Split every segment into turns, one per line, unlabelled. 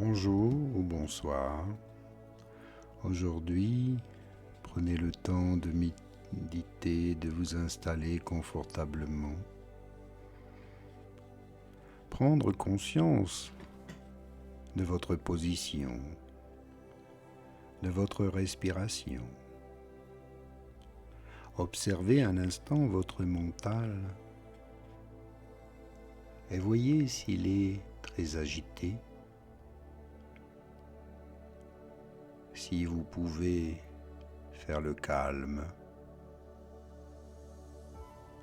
Bonjour ou bonsoir. Aujourd'hui, prenez le temps de méditer, de vous installer confortablement. Prendre conscience de votre position, de votre respiration. Observez un instant votre mental et voyez s'il est très agité. Si vous pouvez faire le calme,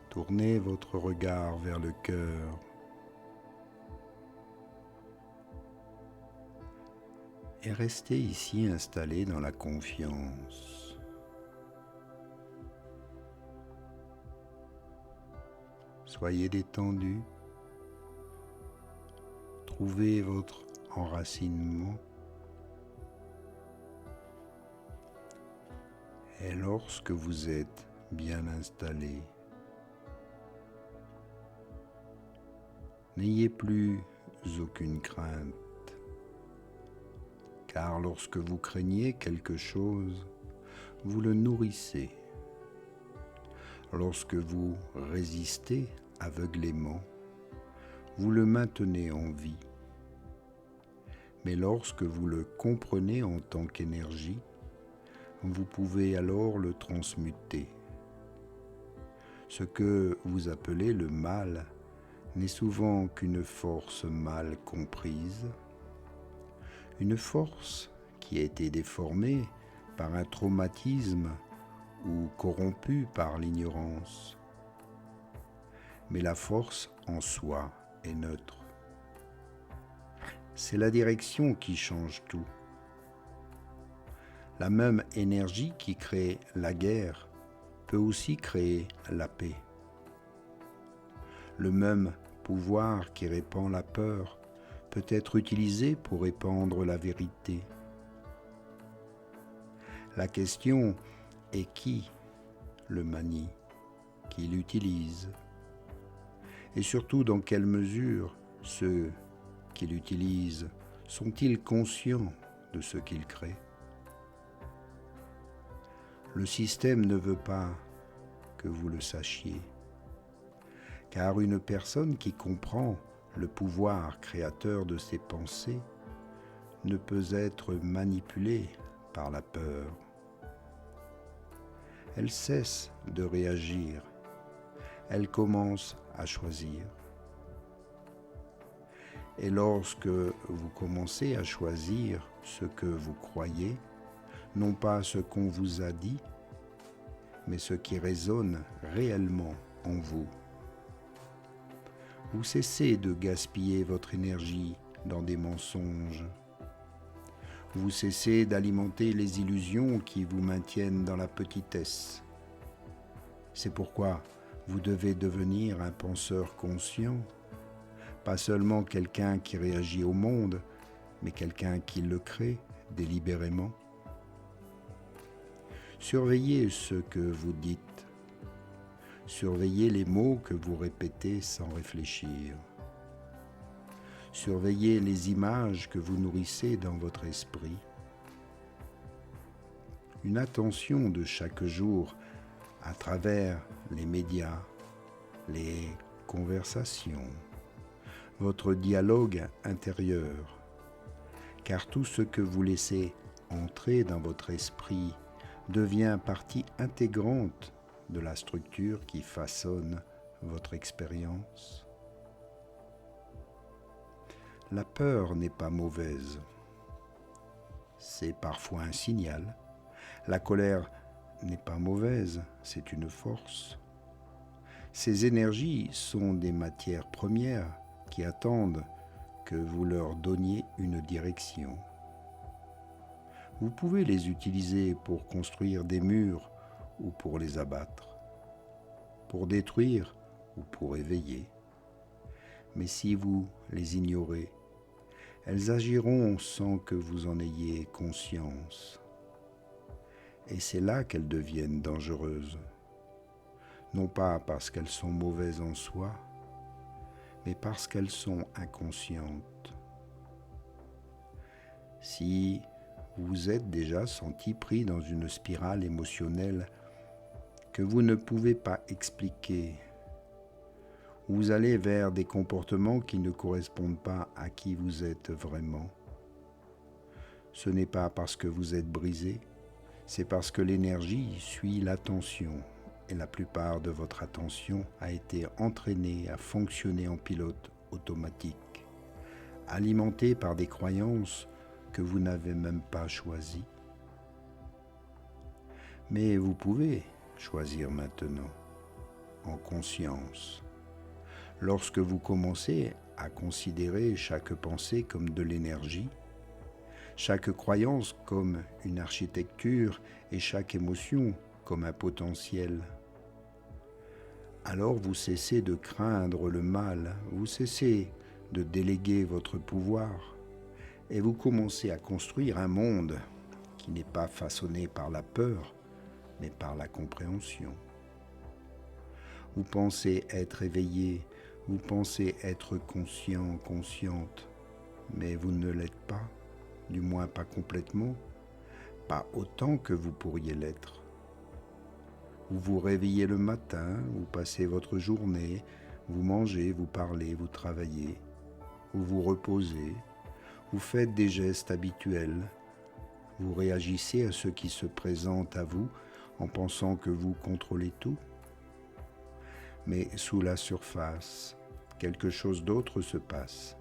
tournez votre regard vers le cœur et restez ici installé dans la confiance. Soyez détendu, trouvez votre enracinement. Et lorsque vous êtes bien installé, n'ayez plus aucune crainte, car lorsque vous craignez quelque chose, vous le nourrissez. Lorsque vous résistez aveuglément, vous le maintenez en vie. Mais lorsque vous le comprenez en tant qu'énergie, vous pouvez alors le transmuter. Ce que vous appelez le mal n'est souvent qu'une force mal comprise, une force qui a été déformée par un traumatisme ou corrompue par l'ignorance. Mais la force en soi est neutre. C'est la direction qui change tout. La même énergie qui crée la guerre peut aussi créer la paix. Le même pouvoir qui répand la peur peut être utilisé pour répandre la vérité. La question est qui le manie, qui l'utilise, et surtout dans quelle mesure ceux qui l'utilisent sont-ils conscients de ce qu'ils créent. Le système ne veut pas que vous le sachiez, car une personne qui comprend le pouvoir créateur de ses pensées ne peut être manipulée par la peur. Elle cesse de réagir, elle commence à choisir. Et lorsque vous commencez à choisir ce que vous croyez, non pas ce qu'on vous a dit, mais ce qui résonne réellement en vous. Vous cessez de gaspiller votre énergie dans des mensonges. Vous cessez d'alimenter les illusions qui vous maintiennent dans la petitesse. C'est pourquoi vous devez devenir un penseur conscient, pas seulement quelqu'un qui réagit au monde, mais quelqu'un qui le crée délibérément. Surveillez ce que vous dites. Surveillez les mots que vous répétez sans réfléchir. Surveillez les images que vous nourrissez dans votre esprit. Une attention de chaque jour à travers les médias, les conversations, votre dialogue intérieur, car tout ce que vous laissez entrer dans votre esprit devient partie intégrante de la structure qui façonne votre expérience. La peur n'est pas mauvaise, c'est parfois un signal. La colère n'est pas mauvaise, c'est une force. Ces énergies sont des matières premières qui attendent que vous leur donniez une direction. Vous pouvez les utiliser pour construire des murs ou pour les abattre, pour détruire ou pour éveiller. Mais si vous les ignorez, elles agiront sans que vous en ayez conscience. Et c'est là qu'elles deviennent dangereuses. Non pas parce qu'elles sont mauvaises en soi, mais parce qu'elles sont inconscientes. Si vous vous êtes déjà senti pris dans une spirale émotionnelle que vous ne pouvez pas expliquer, vous allez vers des comportements qui ne correspondent pas à qui vous êtes vraiment. Ce n'est pas parce que vous êtes brisé, c'est parce que l'énergie suit l'attention et la plupart de votre attention a été entraînée à fonctionner en pilote automatique, alimentée par des croyances que vous n'avez même pas choisies. Mais vous pouvez choisir maintenant, en conscience. Lorsque vous commencez à considérer chaque pensée comme de l'énergie, chaque croyance comme une architecture et chaque émotion comme un potentiel, alors vous cessez de craindre le mal, vous cessez de déléguer votre pouvoir et vous commencez à construire un monde qui n'est pas façonné par la peur, mais par la compréhension. Vous pensez être éveillé, vous pensez être conscient, consciente, mais vous ne l'êtes pas, du moins pas complètement, pas autant que vous pourriez l'être. Vous vous réveillez le matin, vous passez votre journée, vous mangez, vous parlez, vous travaillez, vous vous reposez, vous faites des gestes habituels, vous réagissez à ce qui se présente à vous en pensant que vous contrôlez tout. Mais sous la surface, quelque chose d'autre se passe,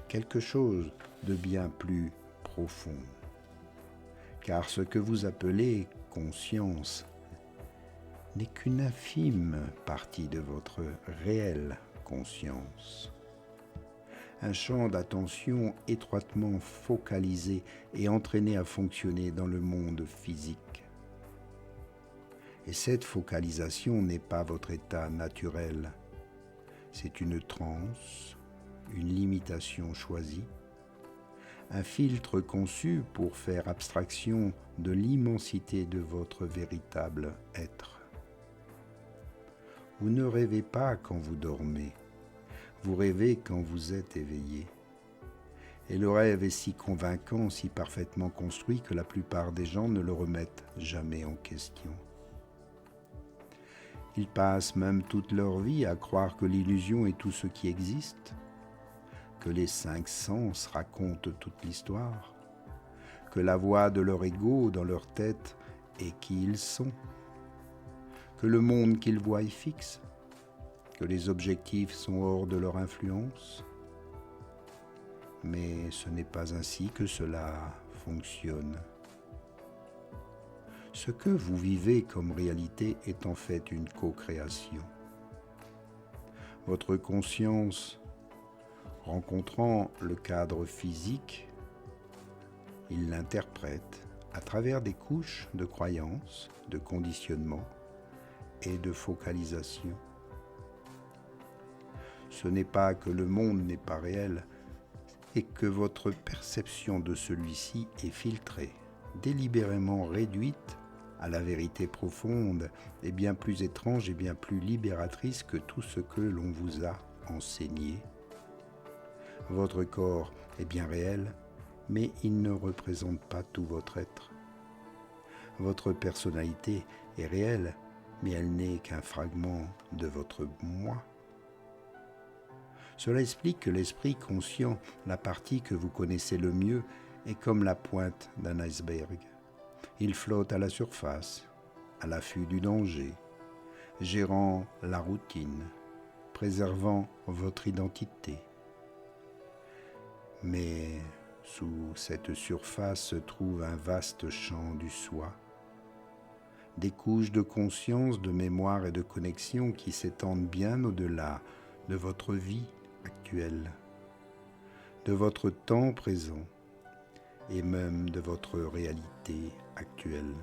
quelque chose de bien plus profond. Car ce que vous appelez conscience n'est qu'une infime partie de votre réelle conscience. Un champ d'attention étroitement focalisé et entraîné à fonctionner dans le monde physique. Et cette focalisation n'est pas votre état naturel. C'est une transe, une limitation choisie, un filtre conçu pour faire abstraction de l'immensité de votre véritable être. Vous ne rêvez pas quand vous dormez, vous rêvez quand vous êtes éveillé. Et le rêve est si convaincant, si parfaitement construit que la plupart des gens ne le remettent jamais en question. Ils passent même toute leur vie à croire que l'illusion est tout ce qui existe, que les 5 sens racontent toute l'histoire, que la voix de leur ego dans leur tête est qui ils sont, que le monde qu'ils voient est fixe, que les objectifs sont hors de leur influence. Mais ce n'est pas ainsi que cela fonctionne. Ce que vous vivez comme réalité est en fait une co-création. Votre conscience, rencontrant le cadre physique, il l'interprète à travers des couches de croyances, de conditionnement et de focalisation. Ce n'est pas que le monde n'est pas réel, et que votre perception de celui-ci est filtrée, délibérément réduite à la vérité profonde et bien plus étrange et bien plus libératrice que tout ce que l'on vous a enseigné. Votre corps est bien réel, mais il ne représente pas tout votre être. Votre personnalité est réelle, mais elle n'est qu'un fragment de votre moi. Cela explique que l'esprit conscient, la partie que vous connaissez le mieux, est comme la pointe d'un iceberg. Il flotte à la surface, à l'affût du danger, gérant la routine, préservant votre identité. Mais sous cette surface se trouve un vaste champ du soi, des couches de conscience, de mémoire et de connexion qui s'étendent bien au-delà de votre vie actuelle, de votre temps présent et même de votre réalité actuelle.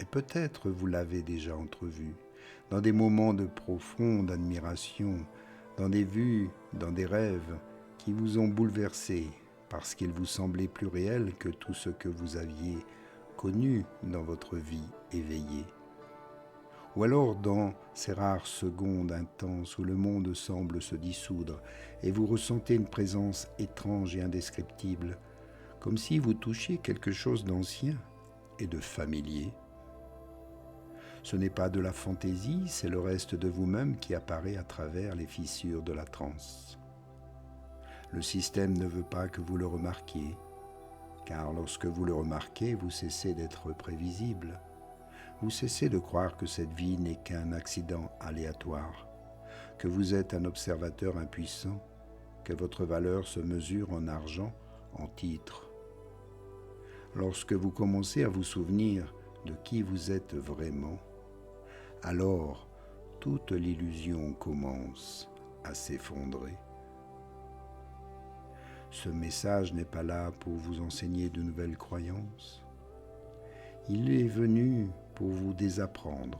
Et peut-être vous l'avez déjà entrevu dans des moments de profonde admiration, dans des vues, dans des rêves qui vous ont bouleversé parce qu'ils vous semblaient plus réels que tout ce que vous aviez connu dans votre vie éveillée. Ou alors dans ces rares secondes intenses où le monde semble se dissoudre et vous ressentez une présence étrange et indescriptible, comme si vous touchiez quelque chose d'ancien et de familier. Ce n'est pas de la fantaisie, c'est le reste de vous-même qui apparaît à travers les fissures de la transe. Le système ne veut pas que vous le remarquiez, car lorsque vous le remarquez, vous cessez d'être prévisible. Vous cessez de croire que cette vie n'est qu'un accident aléatoire, que vous êtes un observateur impuissant, que votre valeur se mesure en argent, en titres. Lorsque vous commencez à vous souvenir de qui vous êtes vraiment, alors toute l'illusion commence à s'effondrer. Ce message n'est pas là pour vous enseigner de nouvelles croyances. Il est venu pour vous désapprendre,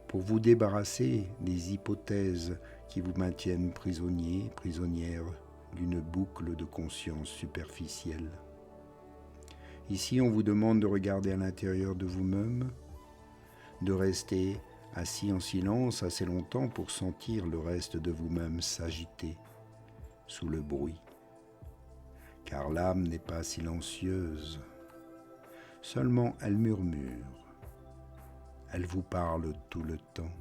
pour vous débarrasser des hypothèses qui vous maintiennent prisonnier, prisonnière d'une boucle de conscience superficielle. Ici, on vous demande de regarder à l'intérieur de vous-même, de rester assis en silence assez longtemps pour sentir le reste de vous-même s'agiter sous le bruit. Car l'âme n'est pas silencieuse, seulement elle murmure. Elle vous parle tout le temps.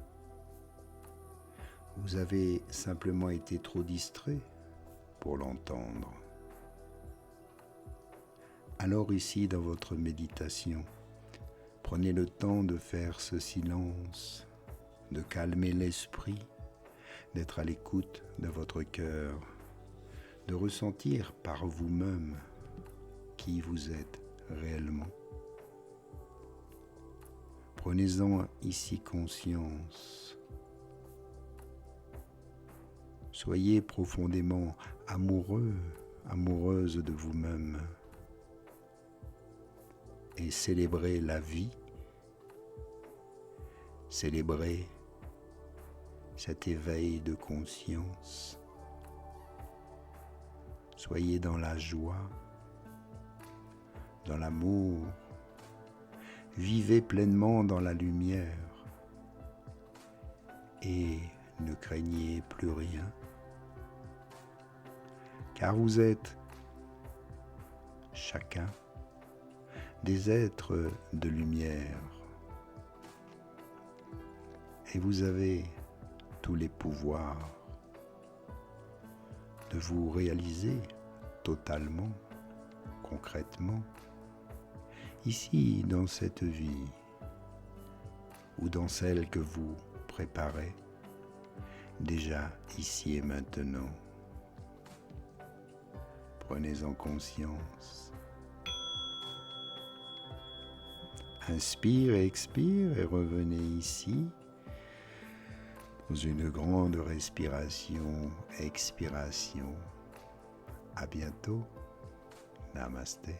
Vous avez simplement été trop distrait pour l'entendre. Alors ici, dans votre méditation, prenez le temps de faire ce silence, de calmer l'esprit, d'être à l'écoute de votre cœur, de ressentir par vous-même qui vous êtes réellement. Prenez-en ici conscience. Soyez profondément amoureux, amoureuse de vous-même et célébrez la vie, célébrez cet éveil de conscience. Soyez dans la joie, dans l'amour, vivez pleinement dans la lumière et ne craignez plus rien, car vous êtes chacun des êtres de lumière et vous avez tous les pouvoirs de vous réaliser totalement, concrètement, ici dans cette vie ou dans celle que vous préparez déjà ici et maintenant. Prenez-en conscience. Inspire et expire et revenez ici dans une grande respiration, expiration. À bientôt. Namasté.